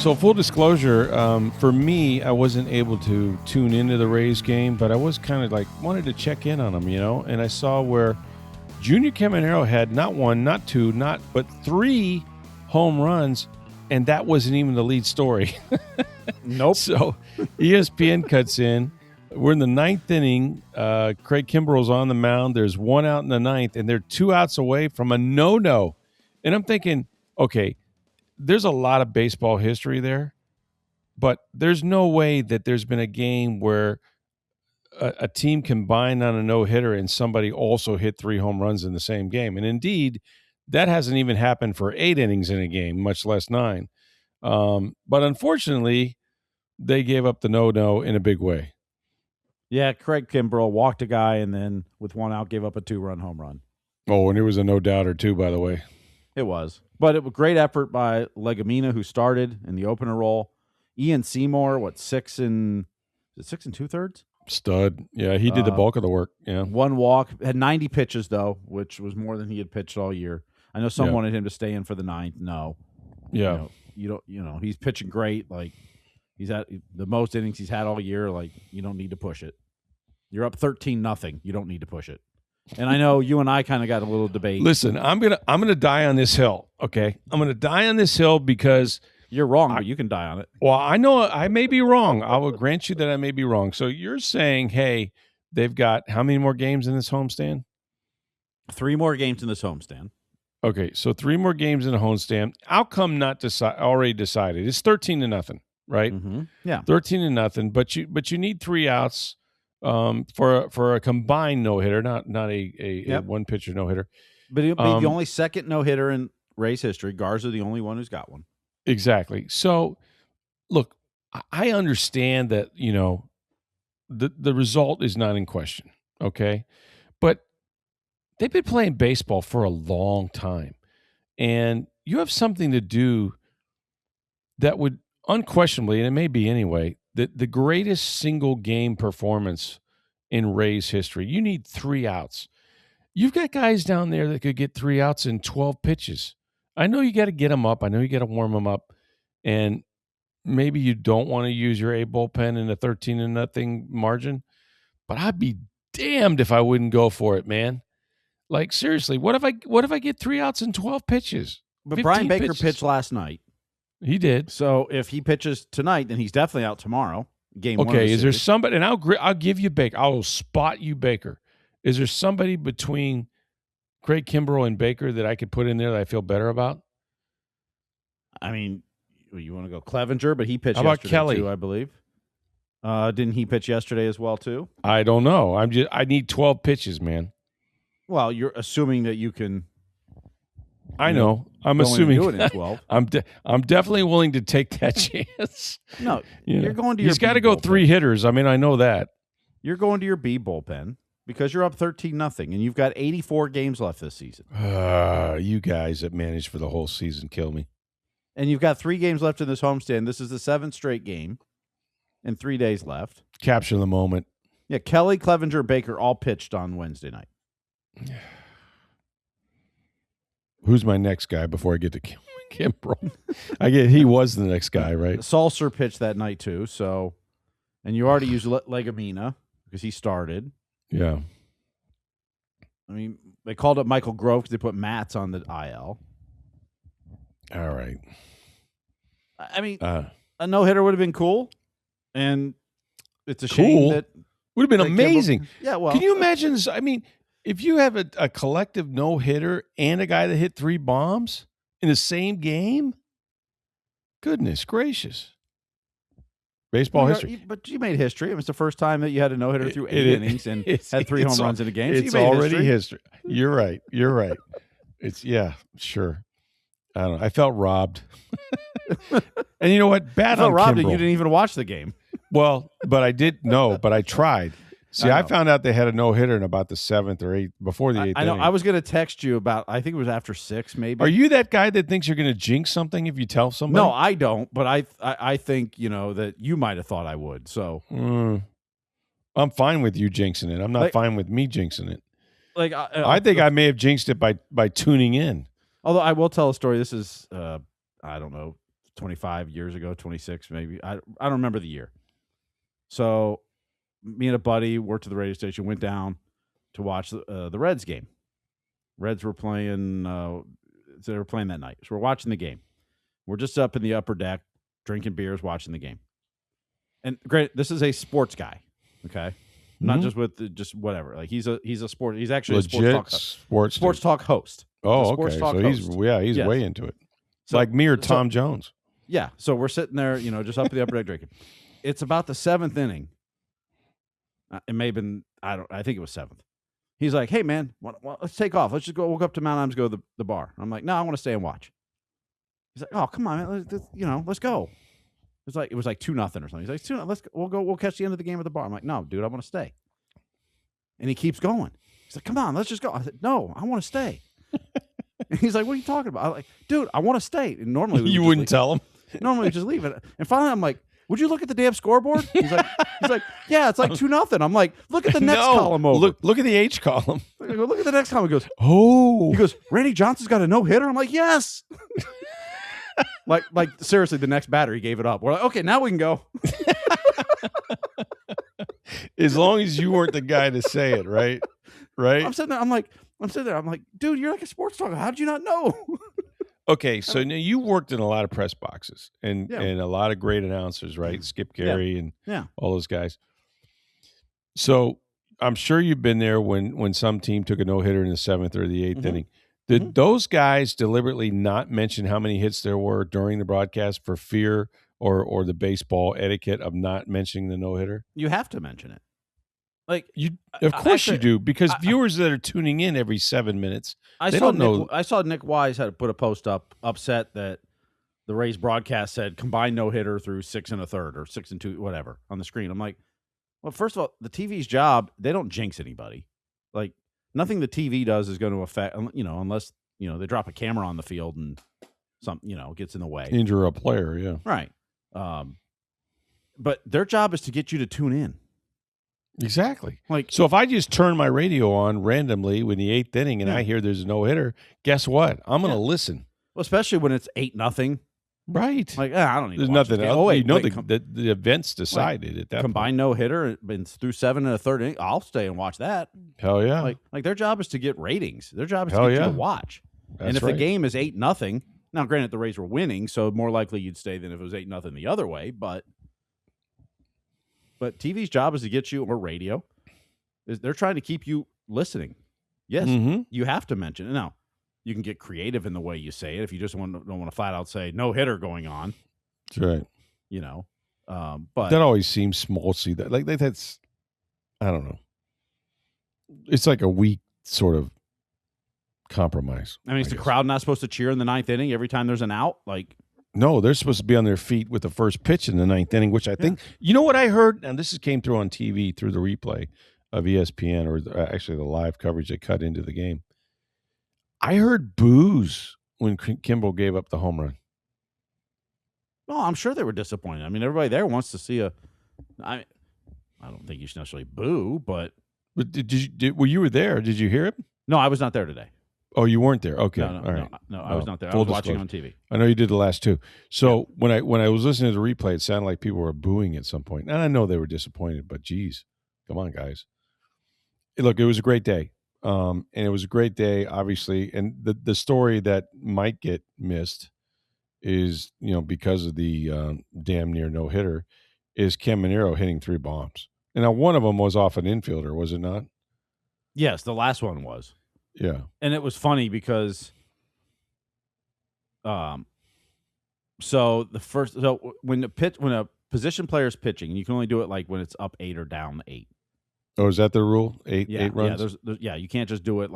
So full disclosure, for me, I wasn't able to tune into the Rays game, but I was kind of like wanted to check in on them, and I saw where Junior Caminero had not one, not two, but 3 home runs, and that wasn't even the lead story. Nope. So ESPN cuts in. We're in the 9th inning. Craig Kimbrell's on the mound. There's 1 out in the 9th, and they're 2 outs away from a no-no. And I'm thinking, okay, there's a lot of baseball history there, but there's no way that there's been a game where a team combined on a no-hitter and somebody also hit 3 home runs in the same game. And indeed, that hasn't even happened for 8 innings in a game, much less 9. But unfortunately, they gave up the no-no in a big way. Yeah, Craig Kimbrell walked a guy and then with 1 out gave up a 2-run home run. Oh, and it was a no-doubter too, by the way. It was. But it was great effort by Legumina, who started in the opener role. Ian Seymour, 6 2/3? Stud. Yeah, he did the bulk of the work. Yeah. 1 walk. Had 90 pitches, though, which was more than he had pitched all year. I know some wanted him to stay in for the 9th. No. Yeah. He's pitching great. Like, he's at the most innings he's had all year. Like, you don't need to push it. You're up 13-0. You don't need to push it. And I know you and I kind of got a little debate. Listen, I'm gonna die on this hill. Okay, I'm gonna die on this hill because you're wrong, but you can die on it. Well, I know I may be wrong. I will grant you that I may be wrong. So you're saying, hey, they've got how many more games in this homestand? 3 more games in this homestand. Okay, so 3 more games in a homestand. Outcome not already decided. It's 13-0, right? Mm-hmm. Yeah, 13-0. But you need 3 outs. For a combined no-hitter, not a one pitcher no-hitter. But it'll be the only second no-hitter in Rays history. Garza the only one who's got one. Exactly. So, look, I understand that, the result is not in question, okay? But they've been playing baseball for a long time. And you have something to do that would unquestionably, and it may be anyway, the greatest single game performance in Rays history. You need 3 outs. You've got guys down there that could get 3 outs in 12 pitches. I know you got to get them up. I know you got to warm them up. And maybe you don't want to use your A bullpen in a 13-0 margin, but I'd be damned if I wouldn't go for it, man. Like, seriously, what if I get 3 outs in 12 pitches? But Brian Baker pitched last night. He did. So if he pitches tonight, then he's definitely out tomorrow. Game 1. Okay, is there somebody, and I'll give you Baker. I will spot you Baker. Is there somebody between Craig Kimbrell and Baker that I could put in there that I feel better about? I mean, you want to go Clevenger, but he pitched How about yesterday Kelly? too, I believe. Didn't he pitch yesterday as well too? I don't know. I need 12 pitches, man. Well, you're assuming that you can. I know. I'm assuming. Do it in 12. I'm definitely willing to take that chance. No, you're going to your. He's got to go bullpen. 3 hitters. I mean, I know that. You're going to your B bullpen because you're up 13-0, and you've got 84 games left this season. You guys that managed for the whole season kill me. And you've got 3 games left in this homestand. This is the 7th straight game, and 3 days left. Capture the moment. Yeah, Kelly, Clevenger, Baker all pitched on Wednesday night. Who's my next guy before I get to Kimbrell? He was the next guy, right? Salser pitched that night too. So, and you already used Legumina because he started. Yeah. I mean, they called up Michael Grove because they put Matz on the IL. All right. I mean, a no-hitter would have been cool, and it's a shame that would have been amazing. Yeah, well, can you imagine this? I mean, if you have a collective no-hitter and a guy that hit 3 bombs in the same game, goodness gracious. Baseball history. But you made history. It was the first time that you had a no-hitter through 8 innings and had 3 home runs in a game. It's already history. You're right. Sure. I don't know. I felt robbed. And you know what? Bad on robbed Kimbrell. And you didn't even watch the game. Well, but I did know, but I tried. See, I found out they had a no-hitter in about the 7th or 8th, before the 8th I know. inning. I was going to text you about, I think it was after 6, maybe. Are you that guy that thinks you're going to jinx something if you tell somebody? No, I don't, but I think, that you might have thought I would, so. I'm fine with you jinxing it. I'm not fine with me jinxing it. Like I think I may have jinxed it by tuning in. Although I will tell a story. This is, I don't know, 25 years ago, 26 maybe. I don't remember the year. So me and a buddy worked at the radio station, went down to watch the Reds game. Reds were playing. They were playing that night, so we're watching the game. We're just up in the upper deck, drinking beers, watching the game. And great, this is a sports guy, okay, not just with just whatever. Like he's a sport. He's actually legit a sports talk host. Oh, okay. So he's way into it. So, like me or Tom Jones. Yeah. So we're sitting there, just up in the upper deck drinking. It's about the 7th inning. It may have been. I think it was 7th. He's like, "Hey man, let's take off. Let's just go. We'll go up to Mount Adams, go to the bar." I'm like, "No, I want to stay and watch." He's like, "Oh, come on, man. Let's go." It was like 2-0 or something. He's like, 2-0. Let's go. We'll catch the end of the game at the bar. I'm like, "No, dude, I want to stay." And he keeps going. He's like, "Come on, let's just go." I said, "No, I want to stay." And he's like, "What are you talking about?" I'm like, "Dude, I want to stay." And normally you wouldn't tell him. Normally we just leave it. And finally, I'm like, "Would you look at the damn scoreboard?" He's like, "Yeah, it's like 2-0." I'm like, "Look at the next column over. Look at the H column." I go, "Look at the next column." He goes, "Oh." He goes, "Randy Johnson's got a no-hitter." I'm like, "Yes." like seriously, the next batter he gave it up. We're like, "Okay, now we can go." As long as you weren't the guy to say it, right? Right. I'm sitting there. I'm like, "Dude, you're like a sports talker. How did you not know?" Okay, so now you worked in a lot of press boxes and a lot of great announcers, right? Skip Gary and all those guys. So I'm sure you've been there when some team took a no-hitter in the 7th or the 8th inning. Did those guys deliberately not mention how many hits there were during the broadcast for fear or the baseball etiquette of not mentioning the no-hitter? You have to mention it. Like of course you do, because viewers that are tuning in every 7 minutes, they don't know. I saw Nick Wise had to put a post up, upset that the Rays broadcast said combined no hitter through 6 1/3 or 6 2, whatever, on the screen. I'm like, well, first of all, the TV's job, they don't jinx anybody. Like nothing the TV does is going to affect, unless they drop a camera on the field and something gets in the way, injure a player, yeah, right. But their job is to get you to tune in. Exactly. So if I just turn my radio on randomly in the 8th inning and I hear there's a no-hitter, guess what? I'm going to listen. Well, especially when it's 8-0. Right. Like, I don't need There's to watch nothing else. The event's decided at that combined no-hitter and through 7 1/3 inning, I'll stay and watch that. Hell yeah. Like their job is to get ratings. Their job is to get you to watch. And if the game is 8-0, now granted the Rays were winning, so more likely you'd stay than if it was 8-0 the other way, But TV's job is to get you, or radio, they're trying to keep you listening. Yes, you have to mention it. Now, you can get creative in the way you say it if you just don't want to flat out say no hitter going on. That's right. But that always seems schmaltzy. That's I don't know. It's like a weak sort of compromise. I mean, is the crowd not supposed to cheer in the 9th inning every time there's an out? No, they're supposed to be on their feet with the first pitch in the 9th inning, which I think, you know what I heard? And this came through on TV through the replay of ESPN, or actually the live coverage they cut into the game. I heard boos when Kimbrel gave up the home run. Well, I'm sure they were disappointed. I mean, everybody there wants to see I don't think you should necessarily boo, but you were there? Did you hear it? No, I was not there today. Oh, you weren't there? Okay. No, all right. No, I was not there. I was watching on TV. I know you did the last two. So when I was listening to the replay, it sounded like people were booing at some point. And I know they were disappointed, but geez, come on, guys. Look, it was a great day. And it was a great day, obviously. And the story that might get missed is, because of the damn near no-hitter, is Caminero hitting 3 bombs. And now one of them was off an infielder, was it not? Yes, the last one was. Yeah. And it was funny because so when a position player is pitching, and you can only do it when it's up 8 or down 8. Oh, is that the rule? 8 runs? Yeah, you can't just do it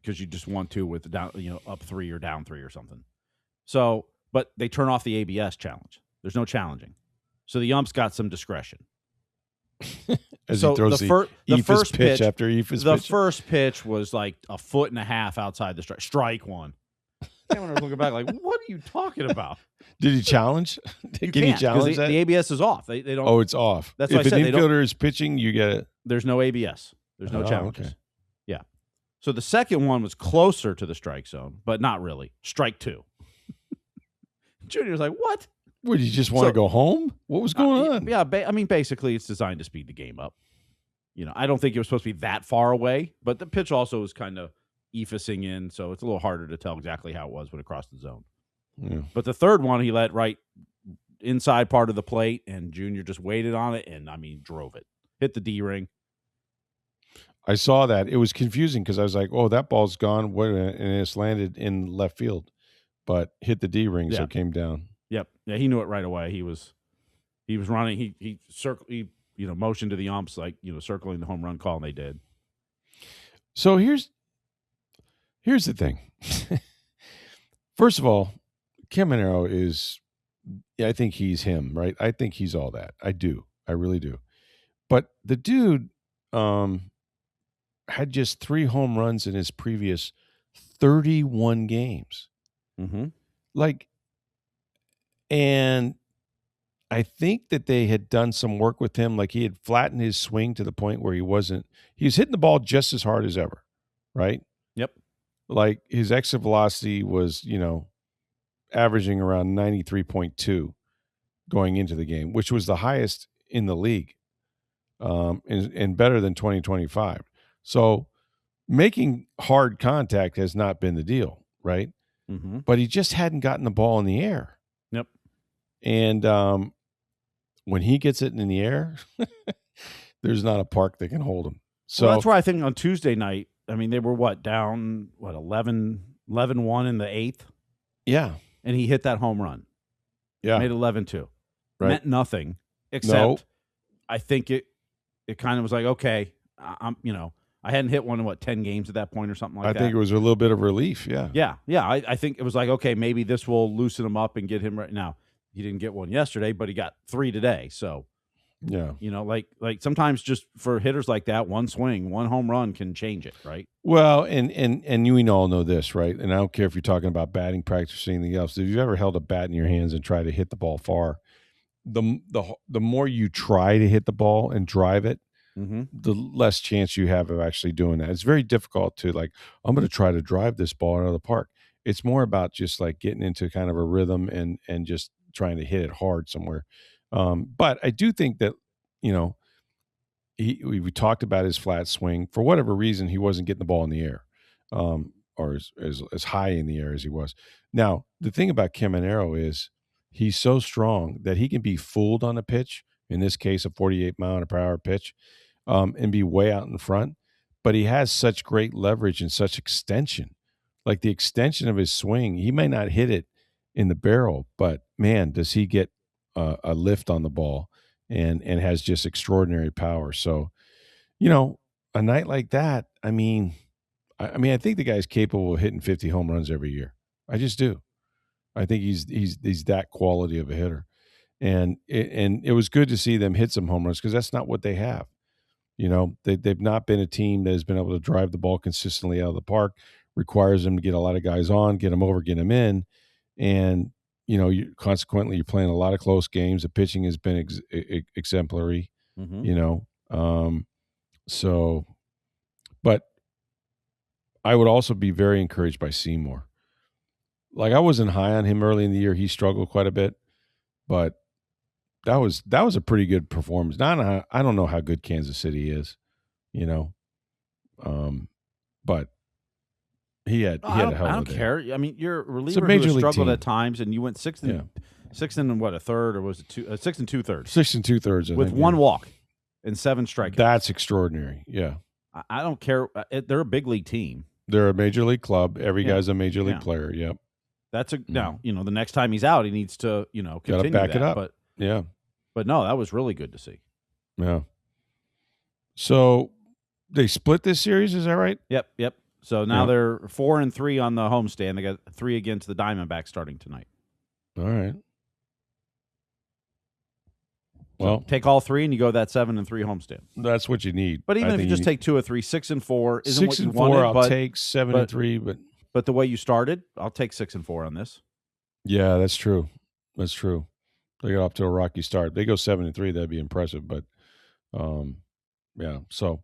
because you just want to with down, up 3 or down 3 or something. So, but they turn off the ABS challenge. There's no challenging. So the ump's got some discretion. As he throws the first pitch after Eephus the first pitch was like 1.5 feet outside the strike one. Cameron was looking back what are you talking about? Did he challenge? Can you challenge that? The ABS is off. They don't. Oh, it's off. That's what I said. If an infielder is pitching, you get it. There's no ABS. There's no challenges. Okay. Yeah. So the second one was closer to the strike zone, but not really. Strike 2. Junior's like, what? Would you just want to go home? What was going on? Yeah, I mean, basically, it's designed to speed the game up. I don't think it was supposed to be that far away, but the pitch also was kind of ephusing in, so it's a little harder to tell exactly how it was when it crossed the zone. Yeah. But the third one, he let right inside part of the plate, and Junior just waited on it, and, I mean, drove it. Hit the D-ring. I saw that. It was confusing because I was like, oh, that ball's gone. Wait a minute. And it's landed in left field, but hit the D-ring, so it came down. Yep. Yeah, he knew it right away. He was running. He motioned to the umps, like, circling the home run call, and they did. So here's the thing. First of all, Caminero is, I think he's him, right? I think he's all that. I do. I really do. But the dude had just 3 home runs in his previous 31 games. Mm-hmm. And I think that they had done some work with him. Like, he had flattened his swing to the point where he was hitting the ball just as hard as ever, right? Yep. Like, his exit velocity was, averaging around 93.2 going into the game, which was the highest in the league, and better than 2025. So making hard contact has not been the deal, right? Mm-hmm. But he just hadn't gotten the ball in the air. Yep. And when he gets it in the air, there's not a park that can hold him. So that's why I think on Tuesday night, I mean, they were down 11-1 in the 8th? Yeah. And he hit that home run. Yeah. Made 11-2. Right. Meant nothing, except I think it kind of was like, okay, I hadn't hit one in 10 games at that point or something like that. I think it was a little bit of relief. Yeah. Yeah. I think it was like, okay, maybe this will loosen him up and get him right now. He didn't get one yesterday, but he got 3 today. So, yeah, like sometimes just for hitters like that, one swing, one home run can change it, right? Well, and you all know this, right? And I don't care if you're talking about batting practice or anything else. If you've ever held a bat in your hands and tried to hit the ball far, the more you try to hit the ball and drive it, mm-hmm. the less chance you have of actually doing that. It's very difficult to, like, I'm going to try to drive this ball out of the park. It's more about just like getting into kind of a rhythm and just trying to hit it hard somewhere. But I do think that, we talked about his flat swing. For whatever reason, he wasn't getting the ball in the air, or as high in the air as he was. Now, the thing about Caminero is he's so strong that he can be fooled on a pitch, in this case, a 48-mile-per-hour pitch, and be way out in front. But he has such great leverage and such extension. Like, the extension of his swing, he may not hit it in the barrel, but man, does he get a lift on the ball and has just extraordinary power. So, a night like that, I mean, I think the guy's capable of hitting 50 home runs every year. I just do. I think he's that quality of a hitter. And it was good to see them hit some home runs, because that's not what they have. They've not been a team that has been able to drive the ball consistently out of the park. Requires them to get a lot of guys on, get them over, get them in. And, consequently, you're playing a lot of close games. The pitching has been exemplary, mm-hmm. So, but I would also be very encouraged by Seymour. Like, I wasn't high on him early in the year. He struggled quite a bit, but that was a pretty good performance. Now, I don't know how good Kansas City is, but he had a hell of a day. I don't care. I mean, you're a reliever major who league struggled team at times, and you went sixth and what, a third, or was it 6 2/3? 6 2/3 with one walk and 7 strikeouts. That's extraordinary. Yeah, I don't care. They're a big league team. They're a major league club. Every guy's a major league player. Yep. That's now. The next time he's out, he needs to continue gotta back it up. But yeah, but no, that was really good to see. Yeah. So they split this series. Is that right? Yep. So now they're 4-3 on the homestand. They got 3 against the Diamondbacks starting tonight. All right. So well, take all 3 and you go that 7-3 homestand. That's what you need. But even if you just take 2 or 3, 6-4 isn't 6 what you and 4, wanted. I'll take 7-3. But the way you started, I'll take 6-4 on this. Yeah, that's true. That's true. They got off to a rocky start. They go 7-3. That'd be impressive. But yeah. So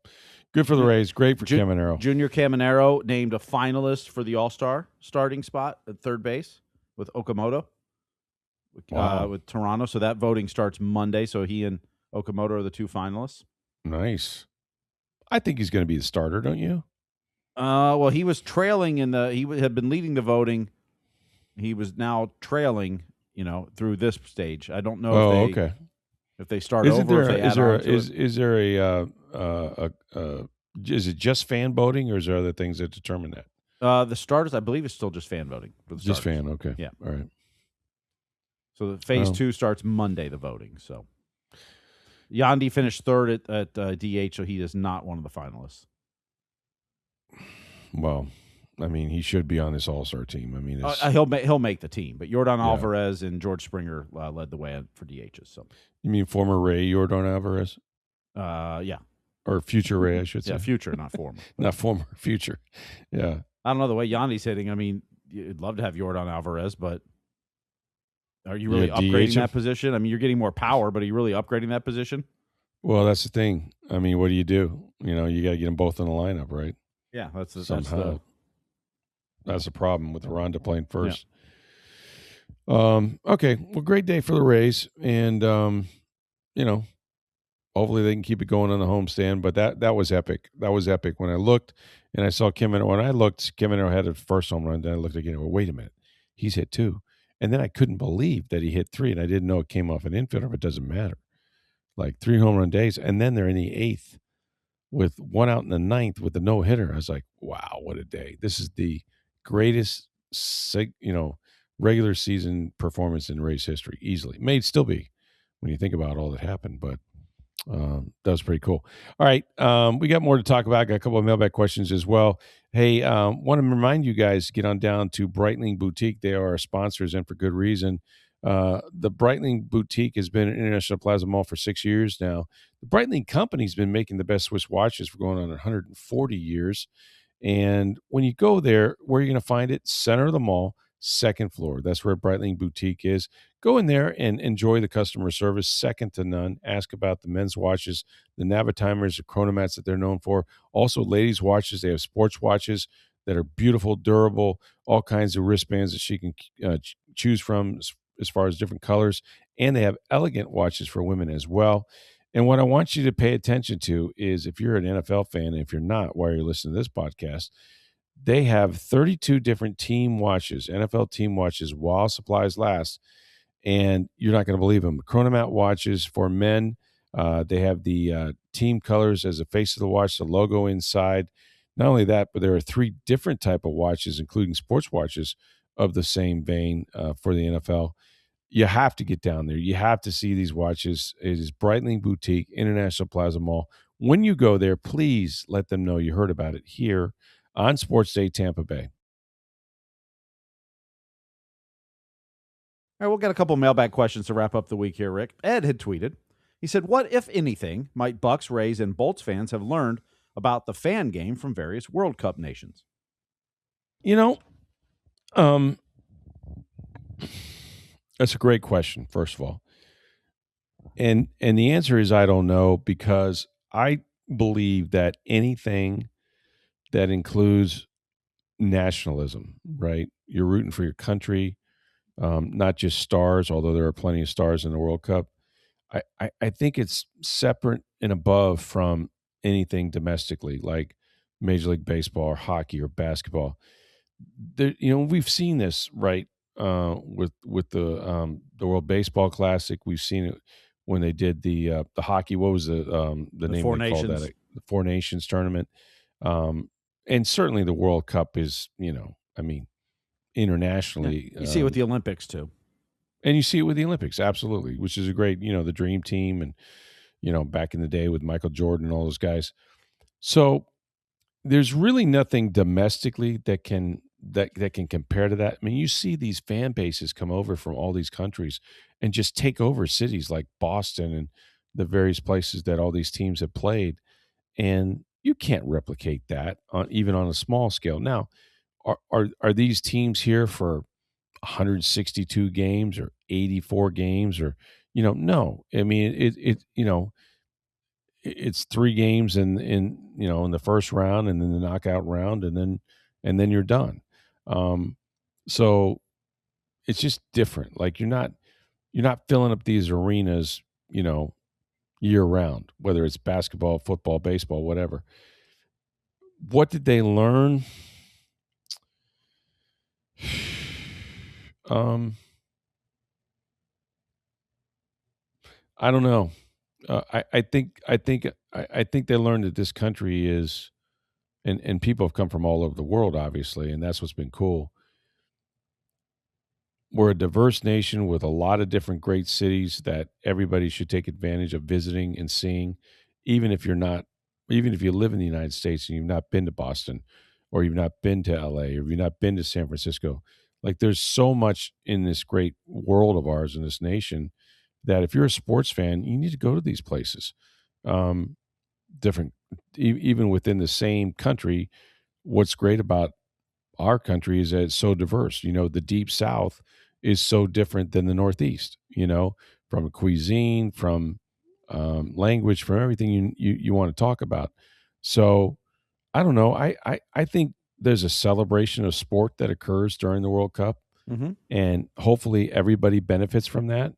good for the Rays. Great for Caminero. Junior Caminero named a finalist for the All-Star starting spot at third base with Okamoto. Wow. with Toronto. So that voting starts Monday. So he and Okamoto are the two finalists. Nice. I think he's going to be the starter, don't you? Well, he was trailing had been leading the voting. He was now trailing, through this stage. I don't know Okay. if they start Isn't over, there if they is add there on a, to is it. is there is it just fan voting, or is there other things that determine that? The starters, I believe, is still just fan voting for the Just starters. fan. Okay. Yeah. All right. So the phase 2 starts Monday, the voting. So Yandy finished third at DH, so he is not one of the finalists. Well, I mean, he should be on this All-Star team. I mean, he'll make the team, but Yordan Alvarez and George Springer led the way for DHs. So you mean former Ray Jordan Alvarez? Yeah. Or future Ray, I should say. Yeah, future, not former. Not former, future. Yeah. I don't know the way Yandy's hitting. I mean, you'd love to have Yordan Alvarez, but are you really upgrading that position? I mean, you're getting more power, but are you really upgrading that position? Well, that's the thing. I mean, what do? You got to get them both in the lineup, right? Yeah, that's the problem with Rhonda playing first. Yeah. Okay. Well, great day for the Rays, and hopefully they can keep it going on the homestand. But that was epic. That was epic. When I looked and I saw Caminero had a first home run. Then I looked again. Well, wait a minute, he's hit 2, and then I couldn't believe that he hit 3, and I didn't know it came off an infielder. But it doesn't matter. Like 3 home run days, and then they're in the 8th with 1 out in the 9th with the no hitter. I was like, wow, what a day! This is the greatest, regular season performance in Rays history, easily. May still be when you think about all that happened, but that was pretty cool. All right, we got more to talk about. Got a couple of mailbag questions as well. Hey, want to remind you guys, get on down to Breitling Boutique. They are our sponsors, and for good reason. The Breitling Boutique has been at International Plaza Mall for 6 years now. The Breitling Company's been making the best Swiss watches for going on 140 years. And when you go there, where are you going to find it? Center of the mall, 2nd floor. That's where Breitling Boutique is. Go in there and enjoy the customer service, second to none. Ask about the men's watches, the Navatimers, the chronomats that they're known for. Also, ladies' watches. They have sports watches that are beautiful, durable, all kinds of wristbands that she can choose from as far as different colors. And they have elegant watches for women as well. And what I want you to pay attention to is, if you're an NFL fan, and if you're not, while you're listening to this podcast, they have 32 different team watches, NFL team watches, while supplies last. And you're not going to believe them. Chronomat watches for men. They have the team colors as the face of the watch, the logo inside. Not only that, but there are 3 different type of watches, including sports watches of the same vein for the NFL. You have to get down there. You have to see these watches. It is Breitling Boutique, International Plaza Mall. When you go there, please let them know you heard about it here on Sports Day Tampa Bay. All right, we'll get a couple mailbag questions to wrap up the week here, Rick. Ed had tweeted. He said, what, if anything, might Bucks, Rays, and Bolts fans have learned about the fan game from various World Cup nations? That's a great question, first of all. And the answer is I don't know, because I believe that anything that includes nationalism, right? You're rooting for your country, not just stars, although there are plenty of stars in the World Cup. I think it's separate and above from anything domestically, like Major League Baseball or hockey or basketball. We've seen this, right? With the World Baseball Classic, we've seen it when they did the hockey. What was the name Four they Nations. called that? The Four Nations tournament. And certainly the World Cup is, internationally. Yeah, you see it with the Olympics too. And you see it with the Olympics, absolutely, which is a great, the dream team, and, back in the day with Michael Jordan and all those guys. So there's really nothing domestically that can compare to that. I mean, you see these fan bases come over from all these countries and just take over cities like Boston and the various places that all these teams have played, and you can't replicate that even on a small scale. Now, are these teams here for 162 games or 84 games or no? I mean, it's 3 games in the first round, and then the knockout round, and then you're done. So it's just different. Like, you're not you're not filling up these arenas, year round, whether it's basketball, football, baseball, whatever. What did they learn? I don't know. I think they learned that this country is, and people have come from all over the world, obviously, and that's what's been cool. We're a diverse nation with a lot of different great cities that everybody should take advantage of visiting and seeing, even if you live in the United States and you've not been to Boston, or you've not been to LA, or you've not been to San Francisco. Like, there's so much in this great world of ours in this nation that if you're a sports fan, you need to go to these places. Different, even within the same country. What's great about our country is that it's so diverse. The Deep South is so different than the Northeast, from cuisine, from language, from everything you want to talk about. So I don't know. I think there's a celebration of sport that occurs during the World Cup, and hopefully everybody benefits from that.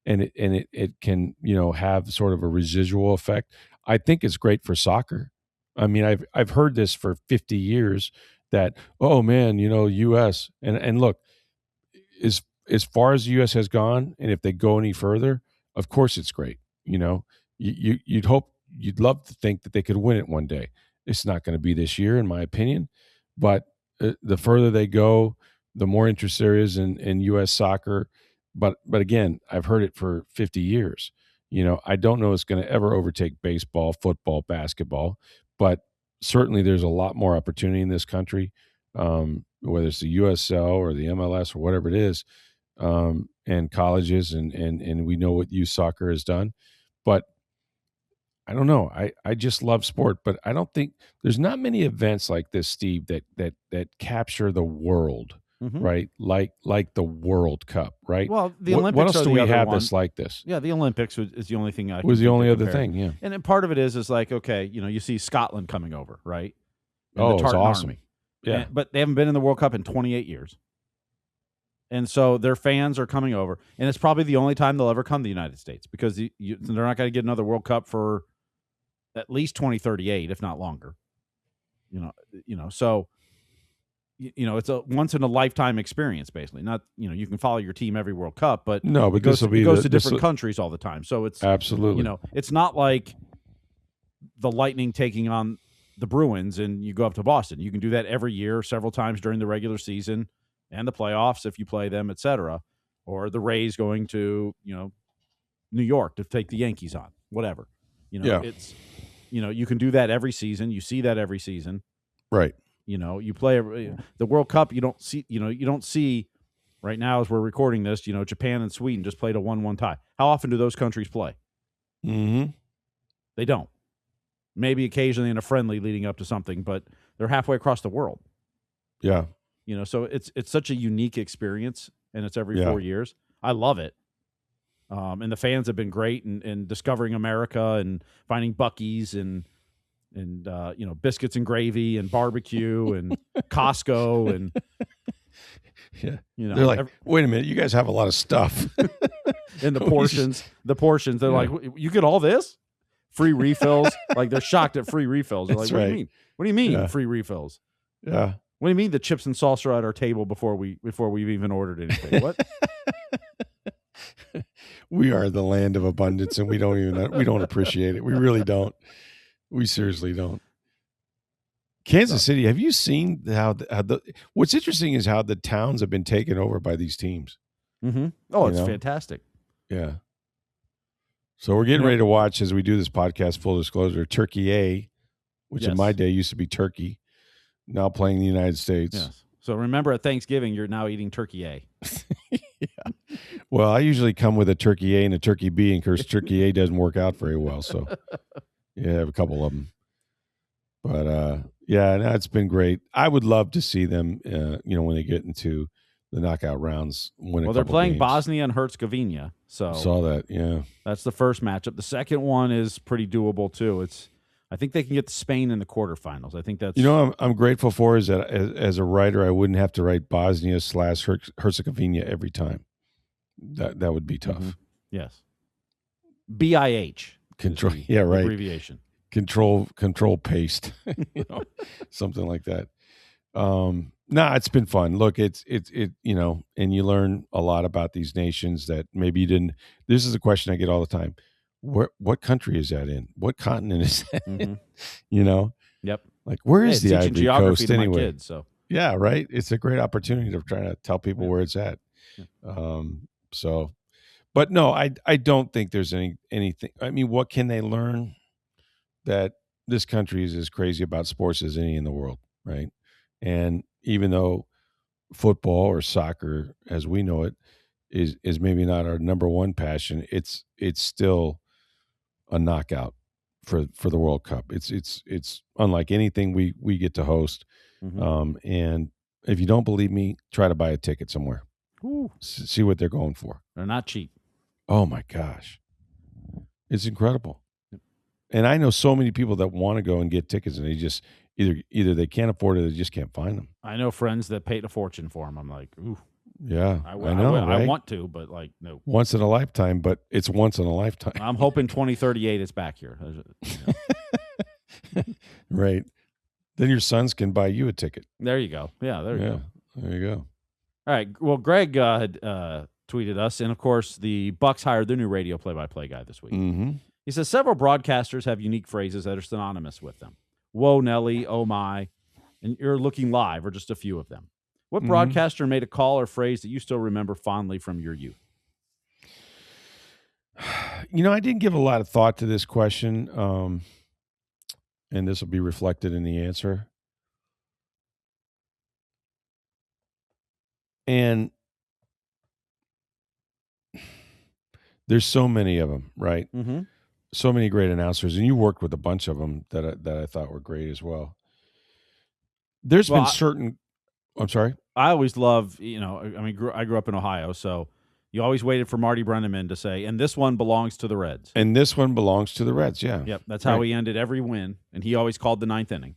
And it can, have sort of a residual effect. I think it's great for soccer. I mean, I've heard this for 50 years that, oh man, U.S. and look, as far as the U.S. has gone, and if they go any further, of course it's great. You'd love to think that they could win it one day. It's not going to be this year, in my opinion, but the further they go, the more interest there is in U.S. soccer. But again, I've heard it for 50 years. I don't know it's going to ever overtake baseball, football, basketball, but certainly there's a lot more opportunity in this country, whether it's the USL or the MLS or whatever it is, and colleges, and we know what youth soccer has done. But I don't know. I just love sport, but I don't think there's not many events like this, Steve, that capture the world. Right, like the World Cup, right? Well, the Olympics. What else do we have one. that's like this? Yeah, the Olympics is the only thing I was the only other thing. Yeah, and then part of it is like, okay, you see Scotland coming over, right? And it's awesome. Army. Yeah, but they haven't been in the World Cup in 28 years, and so their fans are coming over, and it's probably the only time they'll ever come to the United States, because they're not going to get another World Cup for at least 2038, if not longer. So. It's a once in a lifetime experience, basically. Not, you can follow your team every World Cup, but it goes to different countries all the time. So it's absolutely, it's not like the Lightning taking on the Bruins and you go up to Boston. You can do that every year, several times during the regular season and the playoffs if you play them, etc. Or the Rays going to, New York to take the Yankees on, whatever. It's, you can do that every season. You see that every season, right? You play the World Cup. You don't see right now as we're recording this. Japan and Sweden just played a 1-1 tie. How often do those countries play? Mm-hmm. They don't. Maybe occasionally in a friendly leading up to something, but they're halfway across the world. Yeah. So it's such a unique experience, and it's every 4 years. I love it. And the fans have been great in discovering America and finding Buc-ee's and biscuits and gravy and barbecue and Costco and they're like, wait a minute, you guys have a lot of stuff. And the portions, they're like, you get all this free refills. Like, they're shocked at free refills. They're like, what do you mean? What do you mean free refills? Yeah. What do you mean the chips and salsa are at our table before we've even ordered anything? What? We are the land of abundance, and we don't appreciate it. We really don't. We seriously don't. Kansas City, have you seen what's interesting is how the towns have been taken over by these teams. Mm-hmm. Oh, it's fantastic. Yeah. So we're getting ready to watch, as we do this podcast, full disclosure, Turkey A, which in my day used to be Turkey, now playing the United States. Yes. So remember, at Thanksgiving, you're now eating Turkey A. Yeah. Well, I usually come with a Turkey A and a Turkey B, and of course, Turkey A doesn't work out very well, so... Yeah, I have a couple of them. But, it's been great. I would love to see them, when they get into the knockout rounds, win a couple they're playing games. Bosnia and Herzegovina. So saw that, yeah. That's the first matchup. The second one is pretty doable, too. I think they can get to Spain in the quarterfinals. I think that's... I'm grateful for is that as a writer, I wouldn't have to write Bosnia/Herzegovina every time. That would be tough. Mm-hmm. Yes. BIH. Control. The Yeah, right. Abbreviation. Control paste. Something like that. It's been fun. Look, it's and you learn a lot about these nations that maybe you didn't. This is a question I get all the time. What country is that in? What continent is that in? Yep. Like, where is the teaching Ivory geography Coast to anyway? my kids, so. Yeah, right. It's a great opportunity to try to tell people where it's at. Yeah. But no, I don't think there's anything. I mean, what can they learn? That this country is as crazy about sports as any in the world, right? And even though football or soccer, as we know it, is maybe not our number one passion, it's still a knockout for the World Cup. It's unlike anything we get to host. Mm-hmm. And if you don't believe me, try to buy a ticket somewhere. See what they're going for. They're not cheap. Oh my gosh, it's incredible. And I know so many people that want to go and get tickets, and they just either they can't afford it, or they just can't find them. I know friends that paid a fortune for them. I'm like, ooh. Yeah, I know. I right? want to, but like, no. Once in a lifetime, but it's once in a lifetime. I'm hoping 2038 is back here. Right. Then your sons can buy you a ticket. There you go. Yeah, there you go. There you go. All right. Well, Greg had tweeted us, and of course, the Bucks hired their new radio play-by-play guy this week. Mm-hmm. He says several broadcasters have unique phrases that are synonymous with them. Whoa, Nelly, oh my, and you're looking live are just a few of them. What broadcaster made a call or phrase that you still remember fondly from your youth? I didn't give a lot of thought to this question, and this will be reflected in the answer. And there's so many of them, right? Mm-hmm. So many great announcers, and you worked with a bunch of them that I thought were great as well. There's been certain. I'm sorry. I always love, I grew up in Ohio, so you always waited for Marty Brenneman to say, and this one belongs to the Reds. And this one belongs to the Reds, yeah. Yep, that's how he ended every win, and he always called the ninth inning.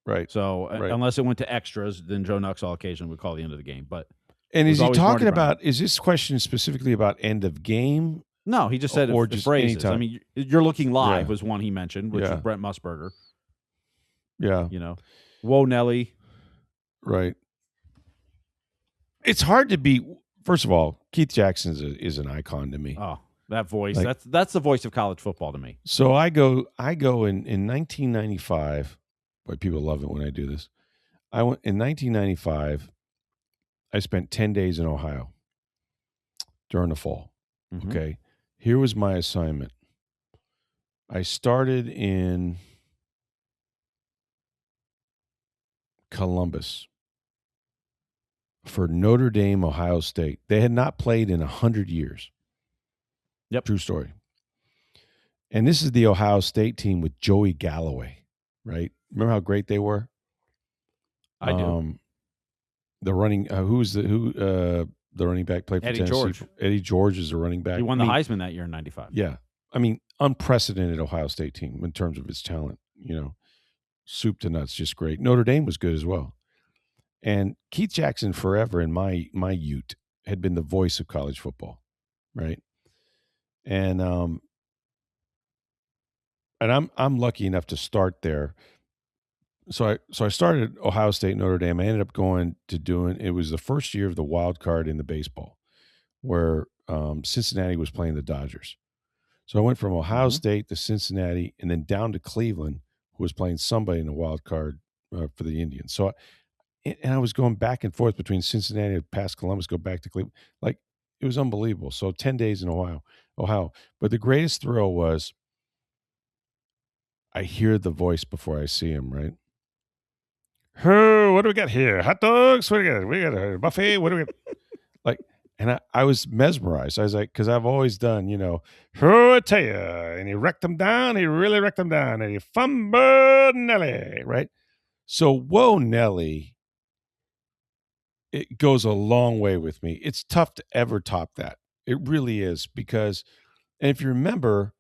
Right. So unless it went to extras, then Joe Nuxall occasionally would call the end of the game. And is he talking about, is this question specifically about end of game? No, he just said just phrases. Anytime. I mean, you're looking live was one he mentioned, which was Brent Musburger. Yeah. Whoa, Nelly. Right. It's hard to be. First of all, Keith Jackson is an icon to me. Oh, that voice. That's the voice of college football to me. So I go in 1995. Boy, people love it when I do this. I went in 1995. I spent 10 days in Ohio during the fall. Mm-hmm. Okay. Here was my assignment. I started in Columbus for Notre Dame, Ohio State. They had not played in 100 years. Yep. True story. And this is the Ohio State team with Joey Galloway, right? Remember how great they were? I do. The running the running back played for Eddie Tennessee. George. Eddie George is the running back. He won the Heisman that year in 95. Yeah. I mean, unprecedented Ohio State team in terms of its talent, soup to nuts, just great. Notre Dame was good as well. And Keith Jackson forever in my youth had been the voice of college football, right? And I'm lucky enough to start there. So I started at Ohio State, Notre Dame. I ended up going to it was the first year of the wild card in the baseball, where Cincinnati was playing the Dodgers. So I went from Ohio State to Cincinnati, and then down to Cleveland, who was playing somebody in the wild card for the Indians. So, and I was going back and forth between Cincinnati, past Columbus, go back to Cleveland. Like, it was unbelievable. So 10 days in Ohio. But the greatest thrill was I hear the voice before I see him, right? What do we got here? Hot dogs? What do we got? We got a buffet? What do we got? Like, and I was mesmerized. I was like, because I've always done, I tell you, and he wrecked them down. He really wrecked them down. And he fumbled Nelly, right? So, whoa, Nelly, it goes a long way with me. It's tough to ever top that. It really is, because, and if you remember,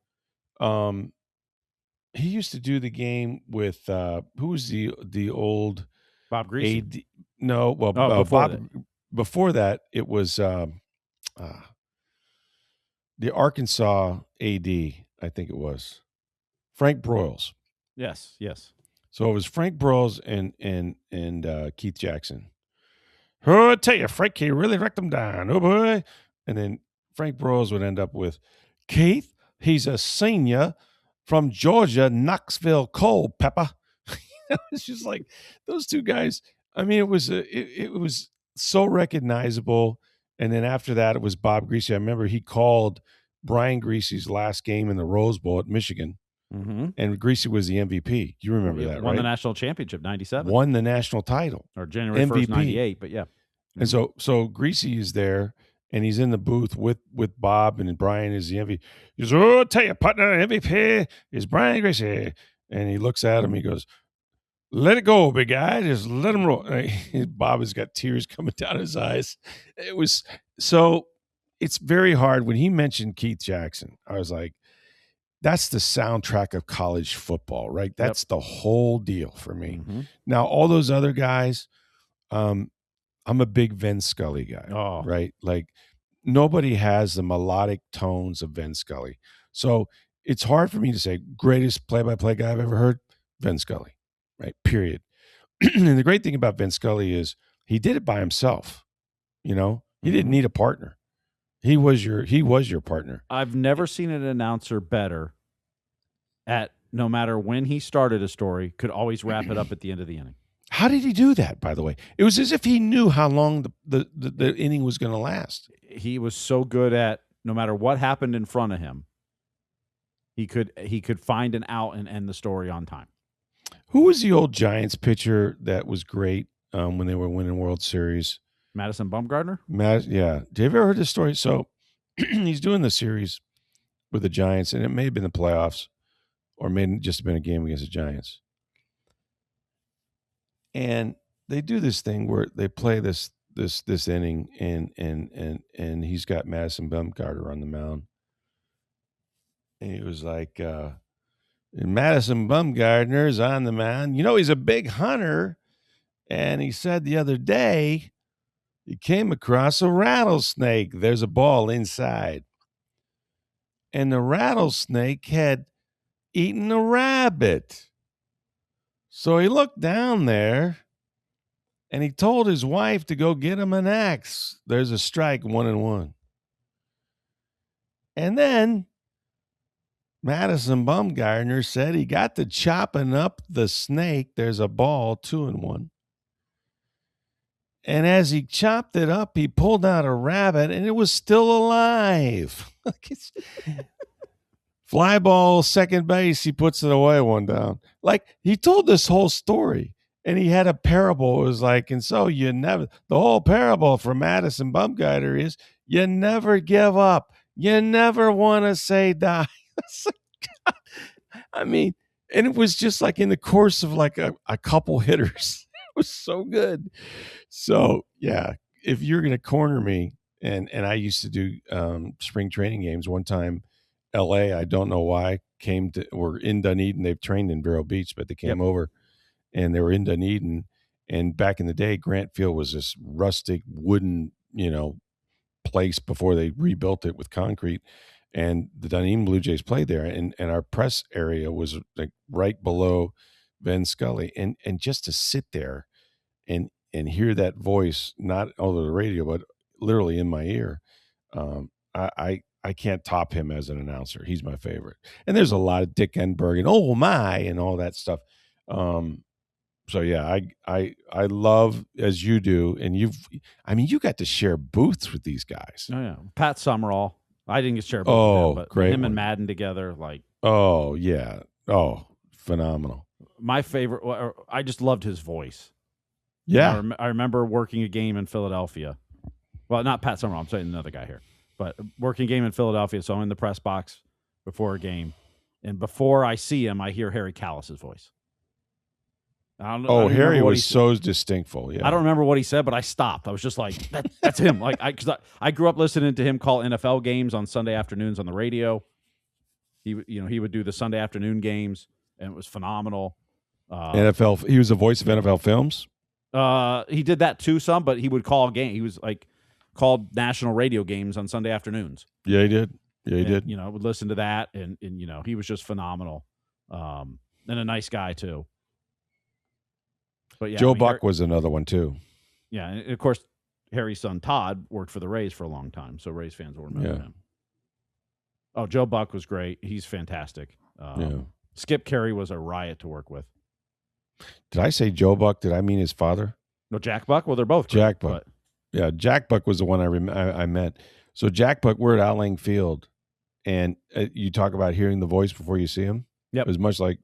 he used to do the game with who was the old Bob Greasy? no, well, before Bob. that. Before that, it was the Arkansas AD, I think it was Frank Broyles. Yes. So it was Frank Broyles and Keith Jackson. Oh, I tell you, Frank, he really wrecked them down. Oh, boy. And then Frank Broyles would end up with Keith, he's a senior from Georgia, Knoxville, Culpeper. It's just like those two guys. I mean, it was so recognizable. And then after that, it was Bob Greasy. I remember he called Brian Greasy's last game in the Rose Bowl at Michigan. Mm-hmm. And Greasy was the MVP. You remember that, right? Won the national championship, 97. Won the national title. Or January MVP. 1st, 98, but yeah. And so Greasy is there, and he's in the booth with Bob, and Brian is the MVP. He goes, oh, I'll tell you, partner, MVP is Brian Greasy. And he looks at him, he goes, let it go, big guy. Just let him roll. Bob has got tears coming down his eyes. It was so it's very hard. When he mentioned Keith Jackson, I was like, that's the soundtrack of college football, right? That's the whole deal for me. Mm-hmm. Now, all those other guys, I'm a big Vin Scully guy, right? Like nobody has the melodic tones of Vin Scully. So it's hard for me to say greatest play-by-play guy I've ever heard, Vin Scully, right? Period. And the great thing about Vin Scully is he did it by himself. You know, he didn't need a partner. He was your partner. I've never seen an announcer better at no matter when he started a story, could always wrap it up at the end of the inning. How did he do that, by the way? It was as if he knew how long the inning was going to last. He was so good at no matter what happened in front of him, he could find an out and end the story on time. Who was the old Giants pitcher that was great when they were winning World Series? Madison Bumgarner? Yeah. Have you ever heard this story? So he's doing the series with the Giants, and it may have been the playoffs or may have just been a game against the Giants. And they do this thing where they play this inning, and he's got Madison Bumgarner on the mound. And he was like, Madison Bumgarner's on the mound. You know, he's a big hunter. And he said the other day, he came across a rattlesnake. There's a ball inside. And the rattlesnake had eaten a rabbit. So he looked down there and he told his wife to go get him an axe. There's a strike, 1-1. And then Madison Bumgarner said he got to chopping up the snake. There's a ball, 2-1. And as he chopped it up, he pulled out a rabbit, and it was still alive. Fly ball, second base, he puts it away, one down. Like, he told this whole story, and he had a parable. It was like, and so the whole parable for Madison Bumgarner is you never give up. You never want to say die. I mean, and it was just like in the course of like a couple hitters. It was so good. So, yeah, if you're going to corner me, and I used to do spring training games one time, L.A., I don't know why, were in Dunedin. They've trained in Vero Beach, but they came over, and they were in Dunedin. And back in the day, Grant Field was this rustic wooden, place before they rebuilt it with concrete. And the Dunedin Blue Jays played there, and our press area was like right below Vin Scully. And just to sit there and hear that voice, not over the radio, but literally in my ear, I can't top him as an announcer. He's my favorite. And there's a lot of Dick Enberg and oh my and all that stuff. So yeah, I love, as you do, and you got to share booths with these guys. Oh yeah, Pat Summerall. I didn't get to share a booth with him, but great him one. and Madden together, like. Oh yeah, phenomenal. My favorite. I just loved his voice. Yeah, I remember working a game in Philadelphia. Well, not Pat Summerall. I'm saying another guy here, but working a game in Philadelphia. So I'm in the press box before a game, and before I see him, I hear Harry Callis's voice. Harry was so distinctful. Yeah, I don't remember what he said, but I stopped. I was just like, "That's him." Like, because I grew up listening to him call NFL games on Sunday afternoons on the radio. He would do the Sunday afternoon games, and it was phenomenal. NFL. He was the voice of NFL films. He did that too some, but he would call a game. He was like called national radio games on Sunday afternoons. Yeah, he did. Yeah, he did. You know, I would listen to that, and you know, he was just phenomenal, and a nice guy too. But yeah, Joe Buck was another one too. Yeah, and of course, Harry's son Todd worked for the Rays for a long time, so Rays fans will remember him. Oh, Joe Buck was great. He's fantastic. Skip Carey was a riot to work with. Did I say Joe Buck? Did I mean his father? No, Jack Buck. Well, they're both Jack great, Buck. Yeah, Jack Buck was the one I meant. So Jack Buck, we're at Al Lang Field, and you talk about hearing the voice before you see him. Yep. It was much like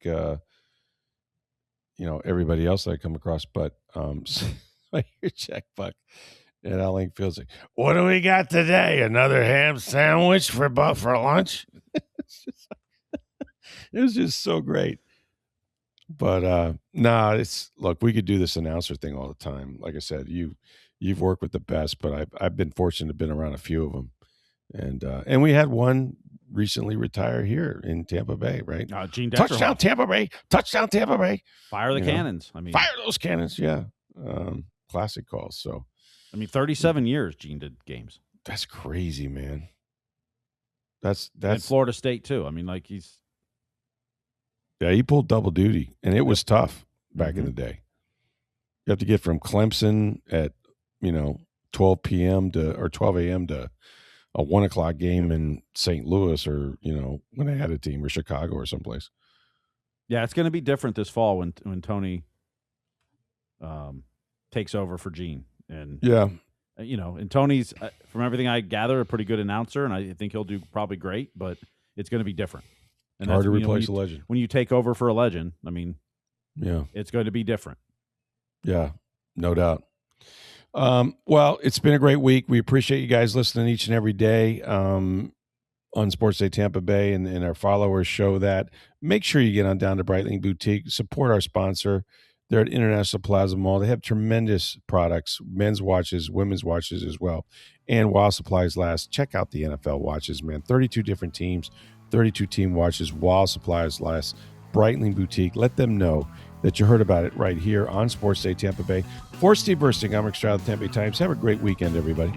you know, everybody else that I come across, but so I hear Jack Buck at Al Lang Field like, "What do we got today? Another ham sandwich for lunch?" It was just so great. But look, we could do this announcer thing all the time. Like I said, you've worked with the best, but I've been fortunate to been around a few of them, and we had one recently retire here in Tampa Bay, right? Gene Touchdown Tampa Bay, touchdown Tampa Bay. Fire the cannons. I mean, fire those cannons. Yeah, classic calls. So, I mean, 37 years Gene did games. That's crazy, man. That's and Florida State too. I mean, like he pulled double duty, and it was tough back in the day. You have to get from Clemson at 12 p.m. or 12 a.m. to a 1 o'clock game in St. Louis, or when they had a team, or Chicago or someplace. Yeah, it's going to be different this fall when Tony takes over for Gene, and and Tony's from everything I gather a pretty good announcer, and I think he'll do probably great, but it's going to be different. And hard to replace a legend. When you take over for a legend, I mean, yeah, it's going to be different. Yeah, no doubt. Well, it's been a great week. We appreciate you guys listening each and every day on Sports Day Tampa Bay, and our followers show that. Make sure you get on down to Breitling Boutique. Support our sponsor. They're at International Plaza Mall. They have tremendous products, men's watches, women's watches as well. And while supplies last, check out the NFL watches, man. 32 different teams, 32 team watches while supplies last. Breitling Boutique. Let them know that you heard about it right here on Sports Day Tampa Bay. For Steve Versnick, I'm Rick Stroud of the Tampa Bay Times. Have a great weekend, everybody.